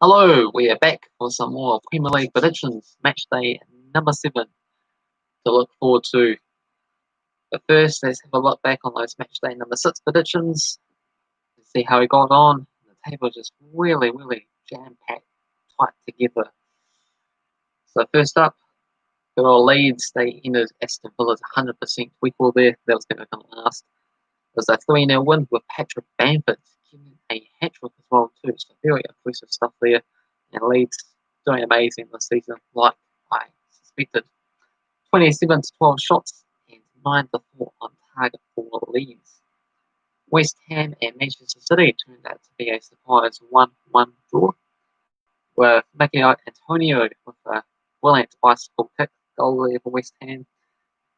Hello, we are back for some more Premier League predictions. Match day number 7 to look forward to. But first, let's have a look back on those match day number 6 predictions and see how we got on. The table just really jam-packed, tight together. So first up, good old Leeds. They ended Aston Villa's 100% equal there. That was going to come last. It was a 3-0 win with Patrick Bamford getting a hat-trick as well too. So very impressive stuff there. And Leeds doing amazing this season, like I suspected. 27-12 shots and 9-4 on target for Leeds. West Ham and Manchester City turned out to be a surprise 1-1 draw, with Mickey Antonio with a brilliant bicycle kick goal there for West Ham,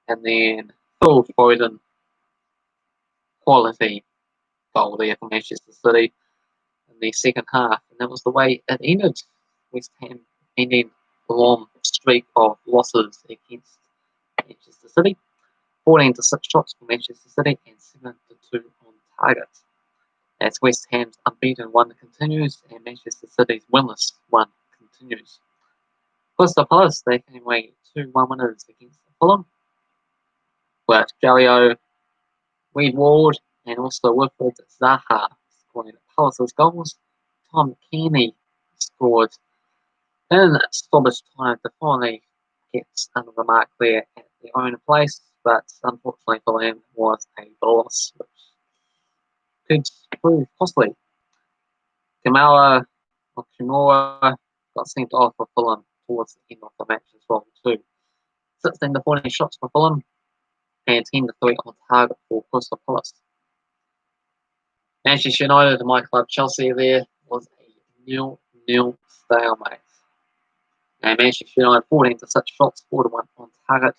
and then Phil Foden quality goal there for Manchester City in the second half, and that was the way it ended. West Ham ending a long streak of losses against Manchester City. 14-6 shots for Manchester City and 7-2 on target. As West Ham's unbeaten run continues and Manchester City's winless run continues. Crystal Palace, they came away 2-1 winners against Fulham, with Jario, Reed Ward, and also Wilfred Zaha scoring Palace's goals. Tom Kearney scored in stoppage time to finally get under the mark there at their own place, but unfortunately for them was a loss, which could prove costly. Kamara Kimura got sent off for Fulham towards the end of the match as well too. 16-14 shots for Fulham and 10-3 on target for Crystal Palace. Manchester United, my club Chelsea, there was a 0-0 stalemate. And Manchester United 14-6 shots, 4-1 on target.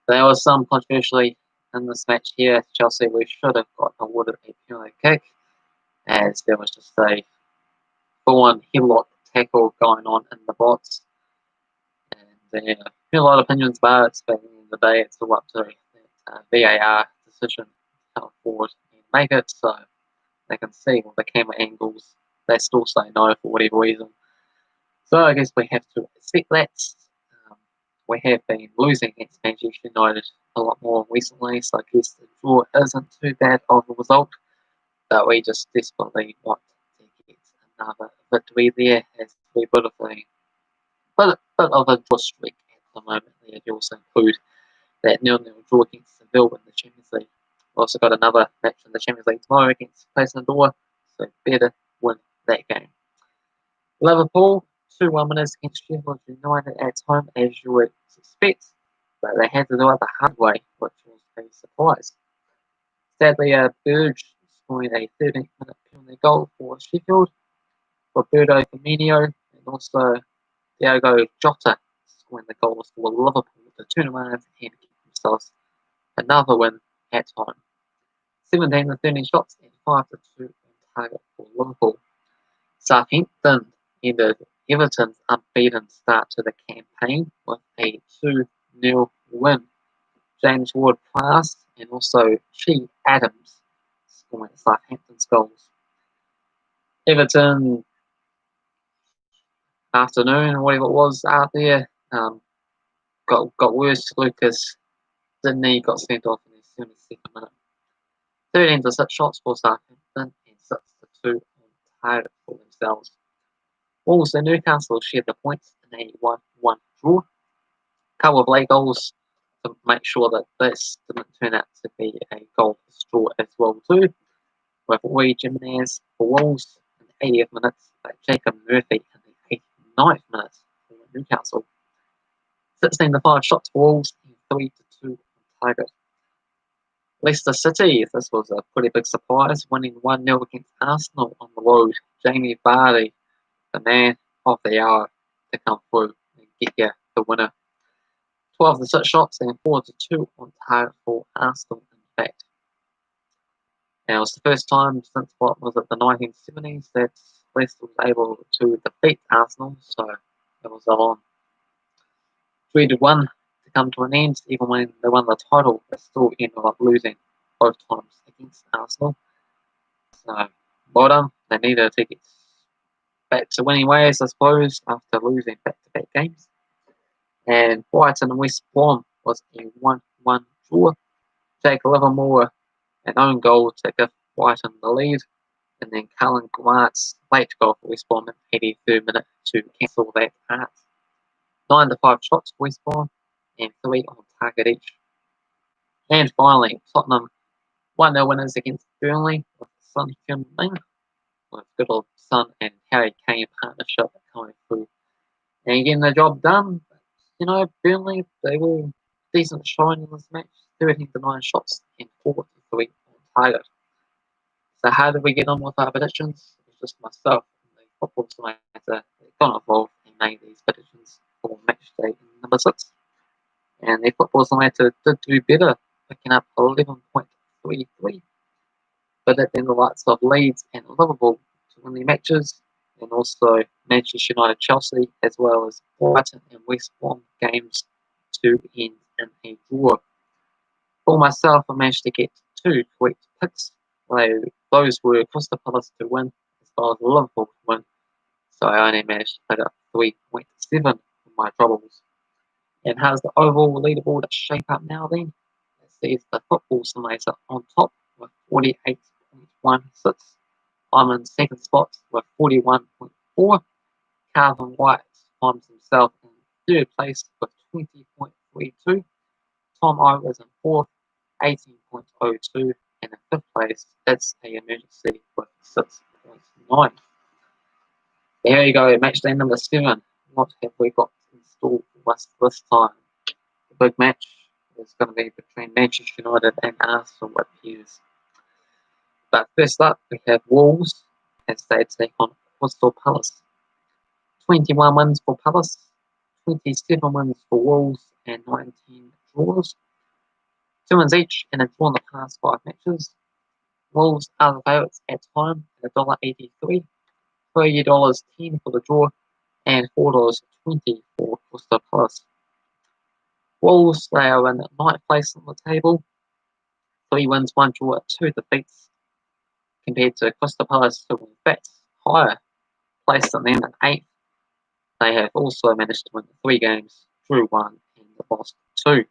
There was some controversy in this match here. Chelsea, we should have got awarded a penalty kick, as there was just a full-on headlock tackle going on in the box. And there are a lot of opinions about it, but at the end of the day, it's all up to the VAR decision to come forward and make it, so they can see all the camera angles. They still say no for whatever reason. So I guess we have to accept that. We have been losing against Manchester United a lot more recently, so I guess the draw isn't too bad of a result, but we just desperately want to get another victory there, as we bit of a draw streak at the moment. There, you also include that 0-0 draw against Seville in the Champions League. We've also got another match in the Champions League tomorrow against Door, so better win that game. Liverpool 2-1 winners against Sheffield United at home, as you would suspect, but they had to do it the hard way, which was a surprise. Sadly, Burge scoring a 13th-minute penalty goal for Sheffield, Roberto Firmino, and also Diogo Jota scoring the goals for Liverpool to turn around and give themselves another win at home. 17-13 shots and 5-2 on target for Liverpool. Southampton ended Everton's unbeaten start to the campaign with a 2-0 win. James Ward-Prowse and also Che Adams scoring Southampton's goals. Everton afternoon, whatever it was out there, got worse. Lucas Digne got sent off in the 72nd minute. 13-6 shots for Southampton and 6-2 on target for themselves. Wolves and Newcastle shared the points in a 1-1 draw. A couple of late goals to make sure that this didn't turn out to be a goal draw as well too. With Rui Jimenez for Wolves in the 80th minute, but Jacob Murphy in the 89th minute for Newcastle. 16-5 shots for Wolves and 3-2 on target. Leicester City, this was a pretty big surprise, winning 1-0 against Arsenal on the road. Jamie Vardy, the man of the hour, to come through and get you the winner. 12-6 shots and 4-2 on target for Arsenal, in fact. Now, it was the first time since what was it, the 1970s, that Leicester was able to defeat Arsenal, so it was a long dreaded one to come to an end. Even when they won the title, they still ended up losing both times against Arsenal. So, well done. They needed to get back to winning ways, I suppose, after losing back-to-back games. And Brighton and West Brom was a 1-1 draw. Jake Livermore, an own goal to give Brighton the lead, and then Cavan Wright's late goal for West Brom in the 83rd minute to cancel that out. 9-5 shots for West Brom, and 3 on target each. And finally, Tottenham 1-0 winners against Burnley with Son Heung-min, with good old Son and Harry Kane partnership coming through and getting the job done. You know, Burnley, they were decent showing in this match, 13-9 shots and 4-3 on target. So how did we get on with our predictions? It was just myself and the football simulator that got involved and made these predictions for Matchday Number 6. And the football simulator did do better, picking up 11.33. But then the likes of Leeds and Liverpool to win the matches, and also Manchester United, Chelsea, as well as Brighton and West Brom games to end in a draw. For myself, I managed to get 2 correct picks. Those were Crystal Palace to win, as well as Liverpool to win. So I only managed to pick up 3.7 for my troubles. And how's the overall leaderboard shape up now then? It sees the football simulator on top with 48.16. I'm in second spot with 41.4. Cavan Wright finds himself in third place with 20.32. Tom O is in fourth, 18.02. And in fifth place, it's a emergency with 6.9. Here you go, matchday number 7. What have we got in store for us this time? The big match is going to be between Manchester United and Arsenal, it appears. But first up, we have Wolves as they take on Crystal Palace. 21 wins for Palace, 27 wins for Wolves, and 19 draws. 2 wins each and a draw in the past 5 matches. Wolves are the favourites at home at $1.83, $3.10 for the draw, and $4.20 for Crystal Palace. Wolves, they are in 9th place on the table, 3 wins, 1 draw, 2 defeats, compared to Crystal Palace, who in fact higher placed than them in 8th. They have also managed to win 3 games, drew 1 and lost 2.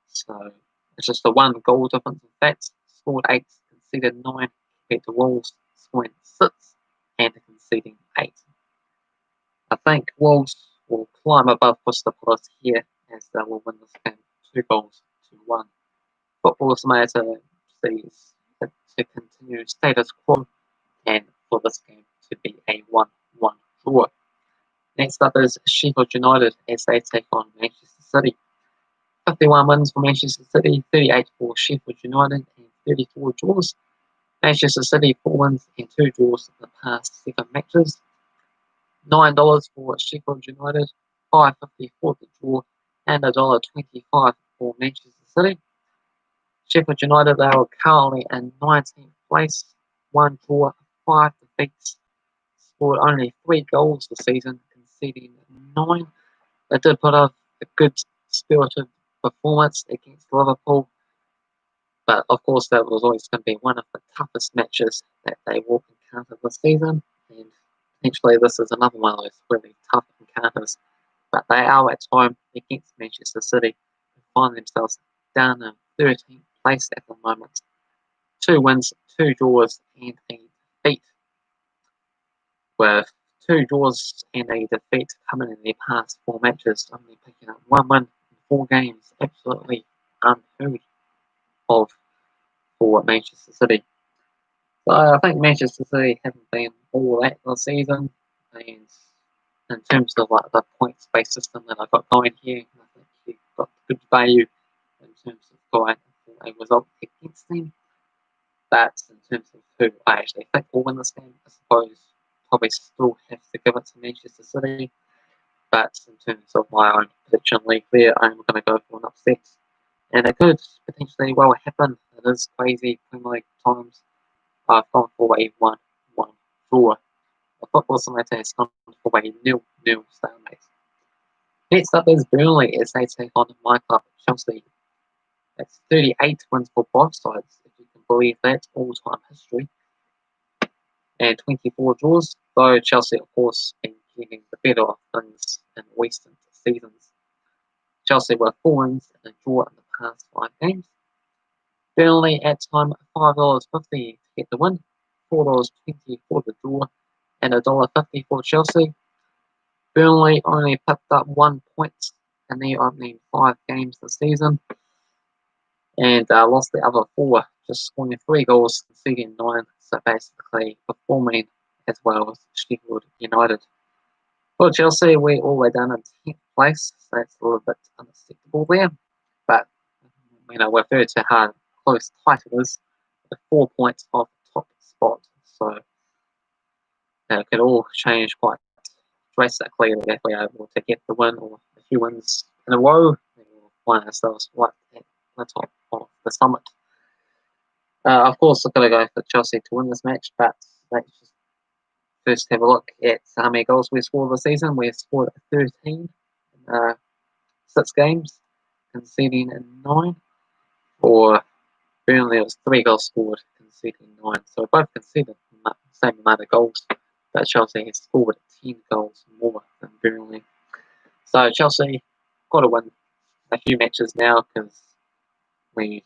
So it's just a 1 goal difference in fact. Scored 8, conceded 9, compared to Wolves scoring 6 and conceding 8. I think Wolves will climb above Crystal Palace here as they will win this game 2 goals to 1. Football simulator sees it to continue status quo and for this game to be a 1-1 draw. Next up is Sheffield United as they take on Manchester City. 51 wins for Manchester City, 38 for Sheffield United, and 34 draws. Manchester City 4 wins and 2 draws in the past 7 matches. $9 for Sheffield United, $5.50 for the draw, and $1.25 for Manchester City. Sheffield United, they are currently in 19th place, 1 draw, 5 defeats, scored only 3 goals this season, conceding 9. They did put up a good spirited performance against Liverpool, but of course that was always going to be one of the toughest matches that they will encounter this season, and potentially this is another one of those really tough encounters. But they are at home against Manchester City and find themselves down in 13th place at the moment. 2 wins, 2 draws, and a defeat. With 2 draws and a defeat coming in their past 4 matches, only picking up 1 win in 4 games. Absolutely unheard of for Manchester City. So I think Manchester City haven't been all that this season, and in terms of like the points-based system that I've got going here, I think you've got good value in terms of going for a result against them. But in terms of who I actually think will win this game, I suppose probably still have to give it to Manchester City. But in terms of my own prediction league there, I'm going to go for an upset. And it could potentially well happen. It is crazy Premier League times. I've gone for a 1-1 draw. The football simulator has gone for a 0-0 stalemate. Next up is Burnley as they take on my club, Chelsea. That's 38 wins for both sides, if you can believe that, all-time history. and 24 draws, though Chelsea, of course, been getting the better of things in recent seasons. Chelsea were 4 wins and a draw in the past 5 games. Burnley at time $5.50 to get the win, $4.20 for the draw, and $1.50 for Chelsea. Burnley only picked up 1 point in their opening 5 games this season, and lost the other 4, just scoring 3 goals, conceding 9, so basically performing as well as Sheffield United. For Chelsea, we're all the way down in 10th place, so that's a little bit unacceptable there, but we're third to how close titles with 4 points off the top spot, so it could all change quite drastically if we're able to get the win or a few wins in a row. We'll find ourselves right at the top of the summit. Of course, I've got to go for Chelsea to win this match, but let's just first have a look at how many goals we scored this season. We scored 13 in 6 games, conceding 9. For Burnley, it was 3 goals scored, conceding 9. So both conceded the same amount of goals, but Chelsea has scored 10 goals more than Burnley. So Chelsea got to win a few matches now because we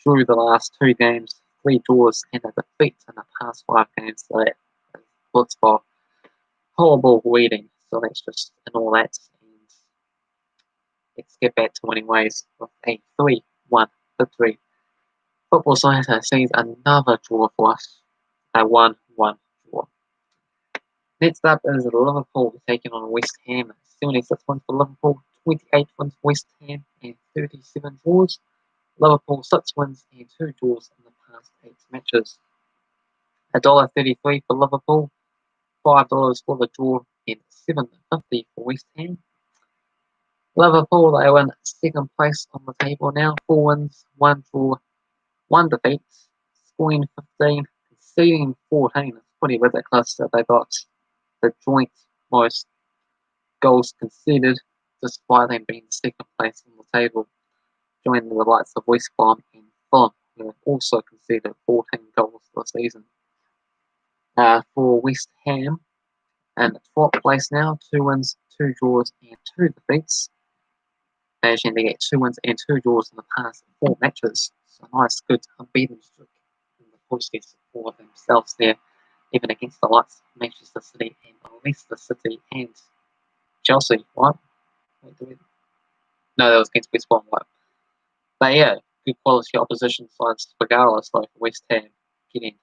drew the last 2 games, 3 draws and a defeat in the past 5 games. So that looks for horrible reading. So let's just ignore that and let's get back to winning ways with a 3-1 victory. Football Science sees another draw for us, a 1-1 draw. Next up is Liverpool taking on West Ham. 76 wins for Liverpool, 28 wins for West Ham, and 37 draws. Liverpool 6 wins and 2 draws in the past 8 matches. $1.33 for Liverpool, $5 for the draw, and $7.50 for West Ham. Liverpool, they win 2nd place on the table now, 4 wins, 1 draw, 1 defeat, scoring 15, conceding 14. It's pretty ridiculous that they got the joint most goals conceded, despite them being 2nd place on the table, joining the likes of West Brom and Fulham, who have also conceded 14 goals this season. For West Ham, in 12th place now, 2 wins, 2 draws, and 2 defeats. Managing to get 2 wins and 2 draws in the past 4 matches. So nice, good unbeaten streak in the process for themselves there, even against the likes of Manchester City and Leicester City and Chelsea, right? No, that was against West Brom, right? But yeah, good quality opposition sides regardless, though, for West Ham getting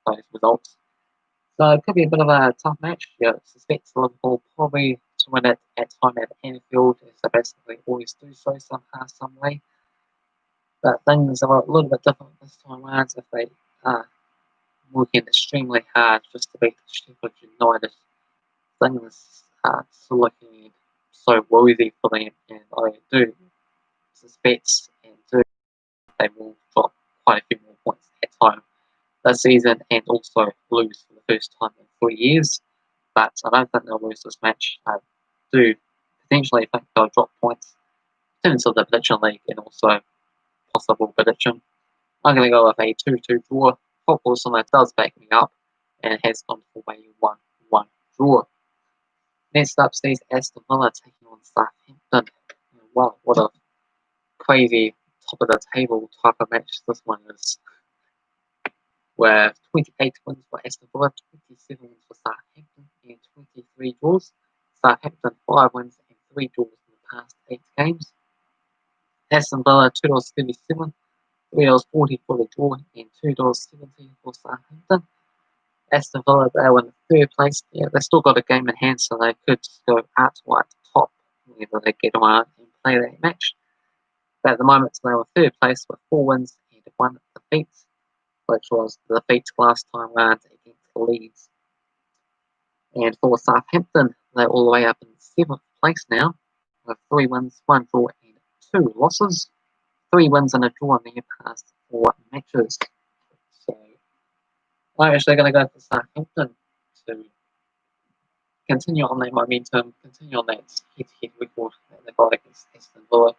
those results. So it could be a bit of a tough match. Yeah, I suspect Liverpool probably to win it at time at Anfield, as they basically always do so somehow, some way. But things are a little bit different this time around if they are working extremely hard just to beat Sheffield United. Things are looking so worthy for them, and I do suspect and do they will drop quite a few more points at home this season and also lose for the first time in 3 years. But I don't think they'll lose this match. I do potentially think they'll drop points in terms of the prediction league and also possible prediction. I'm going to go with a 2-2 draw. Football Summit does back me up and has gone for a 1-1 draw. Next up sees Aston Villa taking on Southampton. Wow, what a crazy top of the table type of match this one is. Where 28 wins for Aston Villa, 27 wins for Southampton, and 23 draws. Southampton 5 wins and 3 draws in the past 8 games. Aston Villa $2.37, $3.40 for the draw, and $2.17 for Southampton. Aston Villa, they were in 3rd place. Yeah, they still got a game in hand, so they could go outright top whenever they get on and play that match. But at the moment, they were 3rd place with 4 wins and 1 defeat, which was the defeat last time round against Leeds. And for Southampton, they're all the way up in 7th place now, with 3 wins, 1 draw, and 2 losses. 3 wins and a draw in their past 4 matches. So I'm actually going to go for Southampton to continue on that momentum, continue on that head-to-head record that they got against Aston Villa,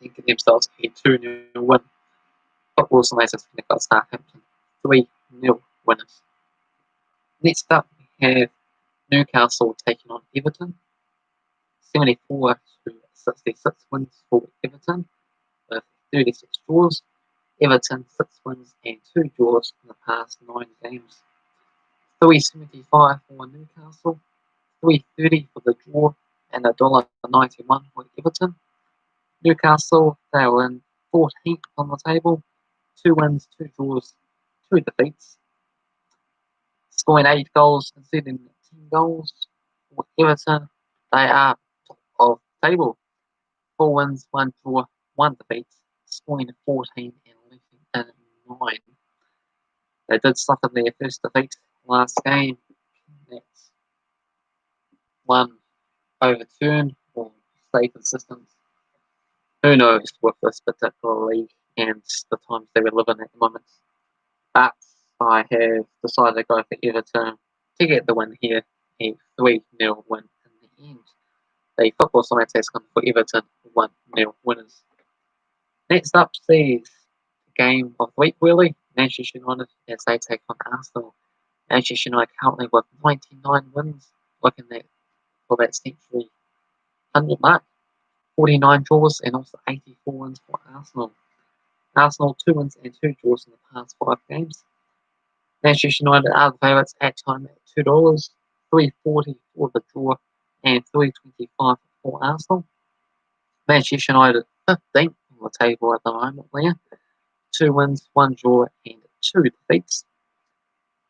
and give themselves a 2-0 win. Football Science is going to go Southampton 3-0 winners. Next up, we have Newcastle taking on Everton. 74 to 66 wins for Everton, with 36 draws. Everton 6 wins and 2 draws in the past 9 games. 375 for Newcastle, 330 for the draw, and $1.91 for Everton. Newcastle, they were in 14th on the table, 2 wins, 2 draws, 2 defeats, scoring 8 goals, conceding 10 goals. For Everton, they are top of the table, 4 wins, 1 draw, 1 defeat, scoring 14 and letting in 9. They did suffer their first defeat last game. That's one overturned or stay consistent. Who knows with this particular league and the times they were living at the moment. But I have decided to go for Everton to get the win here, a 3-0 win in the end. The football science has come for Everton 1-0 winners. Next up sees the game of the week really, Manchester United as they take on Arsenal. Manchester United currently with 99 wins, looking at for that century 100 mark, 49 draws and also 84 wins for Arsenal. Arsenal 2 wins and 2 draws in the past 5 games. Manchester United are the favourites at time at $2, $3.40 for the draw and $3.25 for Arsenal. Manchester United 15th on the table at the moment there. 2 wins, 1 draw and 2 defeats.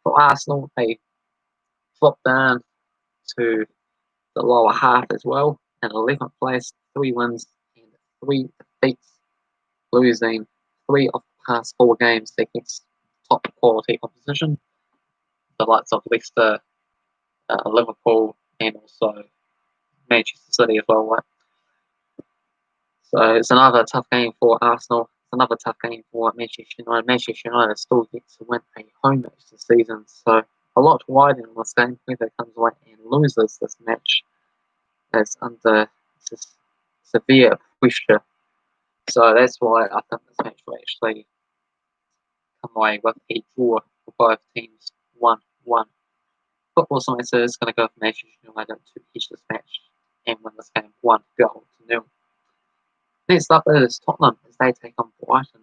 For Arsenal, they dropped down to the lower half as well, in 11th place, 3 wins and 3 defeats, losing 3 of the past 4 games against top quality opposition, the likes of Leicester, Liverpool, and also Manchester City as well. Right? So it's another tough game for Arsenal. It's another tough game for Manchester United. Manchester United still gets to win a home match this season, so a lot wider in this game. Whoever comes away and loses this match is under severe pressure. So that's why I think this match will actually come away with a draw for both teams, 1-1. Football Science is going to go for Manchester United to edge this match and win this game 1-0. Next up is Tottenham as they take on Brighton.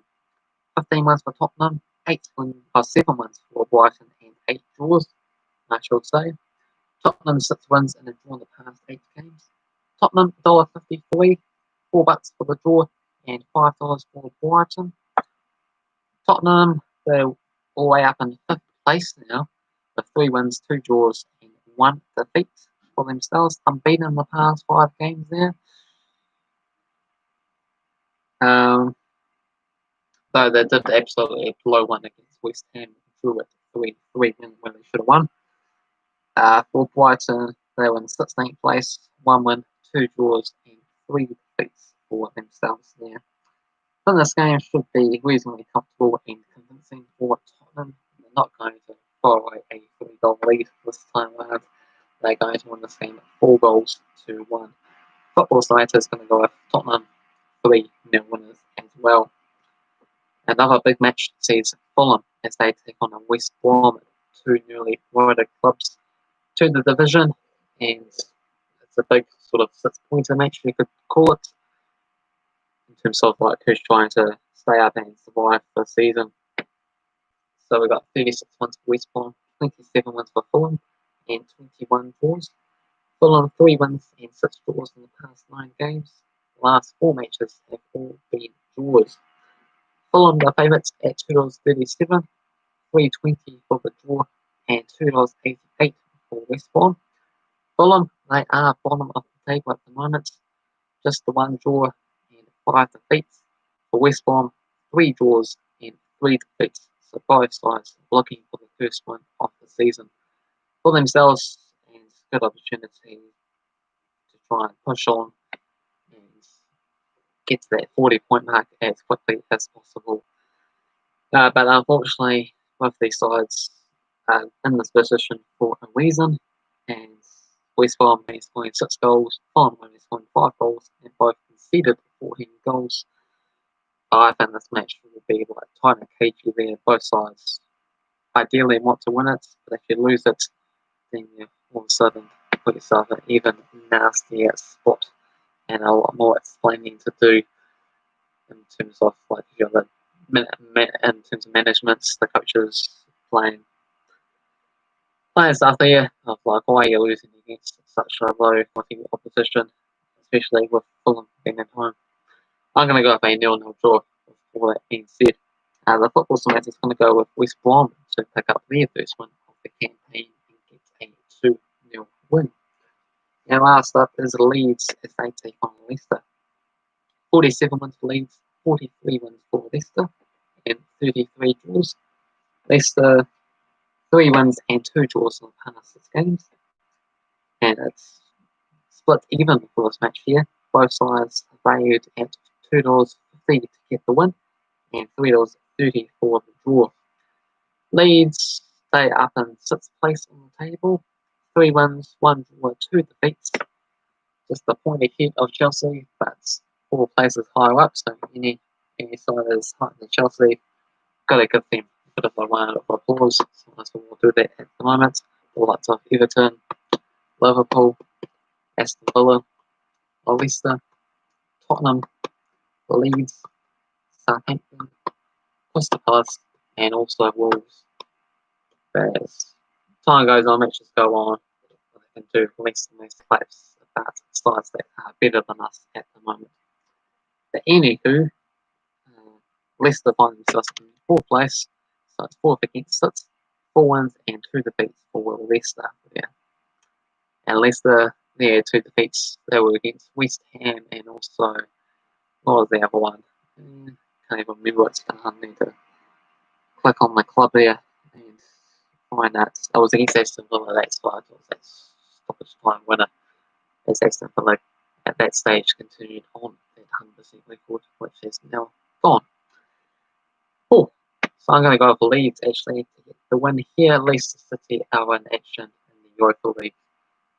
15 wins for Tottenham, 7 wins for Brighton, and 8 draws, I should say. Tottenham 6 wins and a draw in the past 8 games. Tottenham $1.53, $4 for the draw, and $5 for Brighton. Tottenham, they're all the way up in 5th place now, with 3 wins, 2 draws, and 1 defeat for themselves. Unbeaten in the past 5 games there. Though they did absolutely blow one against West Ham, drew it 3-3 when they should have won. For Brighton, they were in 16th place, 1 win, 2 draws, and 3 defeats for themselves there. So this game should be reasonably comfortable and convincing for Tottenham. They're not going to throw away a 3-goal lead this time around. They're going to win this game 4-1. Football Science is going to go with Tottenham 3-0 winners as well. Another big match sees Fulham as they take on a West Brom, 2 newly promoted clubs to the division, and it's a big sort of 6-pointer match, you could call it, in terms of like who's trying to stay up and survive the season. So we've got 36 wins for West Brom, 27 wins for Fulham, and 21 draws. Fulham 3 wins and 6 draws in the past 9 games. The last 4 matches have all been draws. Fulham the favourites at $2.37, $3.20 for the draw, and $2.88 for West Brom. Fulham, they are bottom of the table at the moment, just the 1 draw and 5 defeats. For West Brom, 3 draws and 3 defeats. So both sides looking for the first win of the season for themselves, and good opportunity to try and push on and get to that 40-point mark as quickly as possible. But unfortunately, both these sides are in this position for a reason, and West Brom is scoring 6 goals, Fulham is scoring 5 goals, and both conceded 14 goals. I think this match will be like time and cagey there, both sides ideally want to win it, but if you lose it, then you all of a sudden put yourself in an even nastier spot and a lot more explaining to do in terms of like if you're in terms of management, the coaches playing stuff there of like why you're losing against such a low looking opposition, especially with Fulham being at home. I'm going to go with a 0-0 draw. With all that being said, the football side is going to go with West Brom to pick up their first win of the campaign and get a 2-0 win. And last up is Leeds as they take on Leicester. 47 wins for Leeds, 43 wins for Leicester, and 33 draws. Leicester 3 wins and 2 draws in the past 6 games. And it's split even for this match here. Both sides valued at $2.50 to get the win and $3.30 for the draw. Leeds stay up in 6th place on the table. 3 wins, 1 draw, 2 defeats. Just a point ahead of Chelsea, but 4 places higher up, so any side is higher than Chelsea, got to give them a bit of a round of applause. So we'll do that at the moment. All lots of Everton, Liverpool, Aston Villa, Leicester, Tottenham, Leeds, Southampton, Crystal Palace, and also Wolves. As time goes on, matches go on, they can do less and less claps about sides that are better than us at the moment. But anywho, Leicester find themselves in 4th place, so it's 4th against 6, 4 wins and 2 defeats for Leicester. Yeah. And Leicester, their 2 defeats, they were against West Ham and also, what was the other one? Can't even remember it, I need to click on my club there and find that. I was against Aston Villa, that's why it was that stoppage time winner. As Aston Villa at that stage continued on that 100% record, which is now gone. Oh, so I'm going to go for Leeds actually to get the win here. Leicester City are in action in the Europa League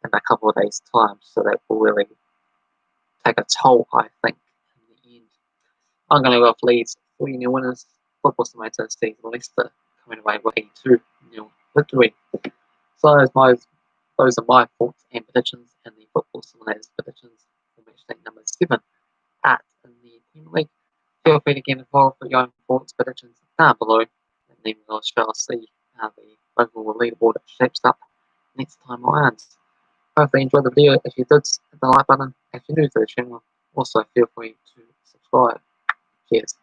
in a couple of days' time, so that will really take a toll, I think, in the end. I'm going to go for Leeds 3-0 winners. Football Tomato sees Leicester coming away with a 2-0 victory. So those are my thoughts and predictions and the Football Simulators predictions for Matchday number 7 at in the Premier League. Feel free to get involved with your own thoughts, predictions down below, and then we'll shall see how the overall leaderboard shapes up next time around. Hopefully you enjoyed the video. If you did, hit the like button. If you're new to the channel, also feel free to subscribe. Cheers.